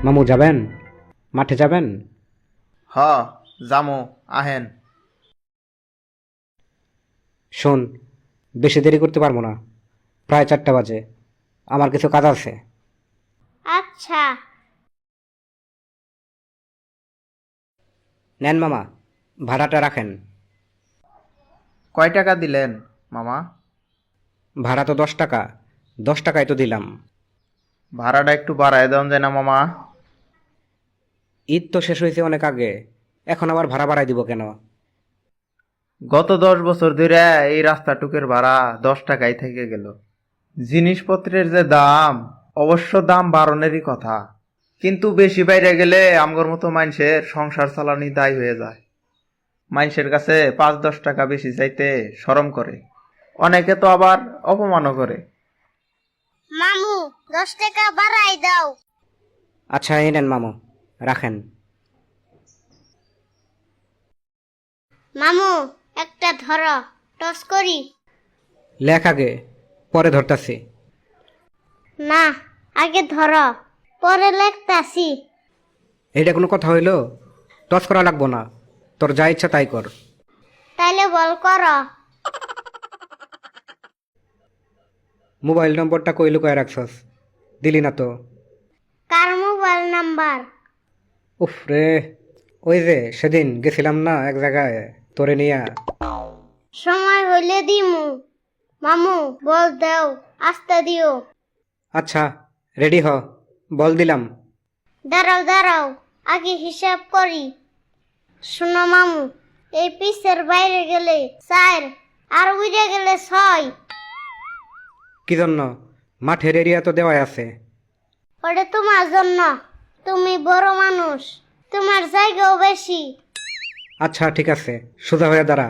মামু যাবেন? মাঠে যাবেন? হ, জামু, আহেন। শোন, বেশি দেরি করতে পারবো না, প্রায় 4টা বাজে, আমার কিছু কাজ আছে। আচ্ছা। নেন মামা, ভাড়াটা রাখেন। কয় টাকা দিলেন মামা? ভাড়া তো 10 টাকা, 10 টাকাই তো দিলাম। ভাড়াটা একটু বাড়ায় দেওয়া যায় না মামা? ঈদ তো শেষ হয়েছে অনেক আগে, এখন আবার ভাড়া বাড়াই দিব কেন? গত 10 বছর ধরে এই রাস্তাটুকের ভাড়া 10 টাকাই থেকে গেল। জিনিসপত্রের যে দাম, অবশ্য দাম বাড়নেরই কথা, কিন্তু বেশি বাইরে গেলে আমগর মতো মানুষের সংসার চালানি দায় হয়ে যায়। মানুষের কাছে 5-10 টাকা বেশি চাইতে শরম করে, অনেকে তো আবার অপমানও করে। মামু 10 টাকা বাড়াই দাও। আচ্ছা এই নেন মামু, রাখেন। মামু একটা ধরো, টস করি। লেখ আগে, পরে ধরতাছি। না, আগে ধরো, পরে লেখতাছি। এইটা কোনো কথা হইল? টস করা লাগবো না, তোর যা ইচ্ছা তাই কর। তাইলে বল করো। মোবাইল নম্বরটা কই লুকায় রাখছস? দিলি না তো? কার মোবাইল নাম্বার? উফ রে, ওই যে সেদিন গেছিলাম না এক জায়গায় তোরে নিয়া। সময় হইলে দিমু। মামু বল দাও, আস্তে দিও। আচ্ছা রেডি হ, বল দিলাম। দাঁড়াও দাঁড়াও, আগে হিসাব করি। শোনো মামু, এই পিসের বাইরে গেলে 4, আর উইরে গেলে 6। কি জন্য? মাঠের এরিয়া তো দেওয়াই আছে। ওটা তোমার জন্য, তুমি বড় মানুষ, তোমার জায়গাও বেশি। আচ্ছা ঠিক আছে, সোজা হয়ে দাঁড়া,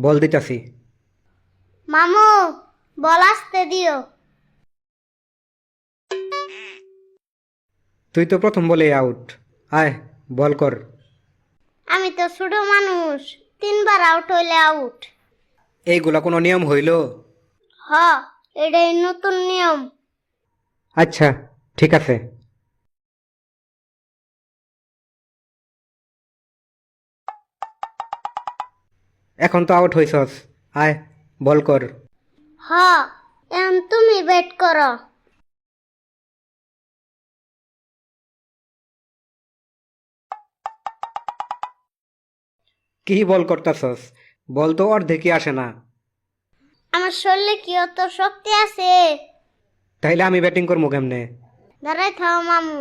বল দিতাছি। মামু বল আসতে দিও। তুই তো প্রথম বলেই আউট, আয় বল কর। আমি তো ছোট মানুষ, 3বার আউট হইলে আউট। এইগুলা কোনো নিয়ম হইল? হ, এটাই নতুন নিয়ম। আচ্ছা ঠিক আছে। এখন তো আউট হইছস, আয় বল কর। হ, এখন তুমি ব্যাট করো। কি বল করতাছস? বল তো অর্ধেকই আসে না। আমার শরীরে কি অত শক্তি আছে? তাইলে আমি ব্যাটিং করবো কেমনে? দাঁড়াই থাও মামু।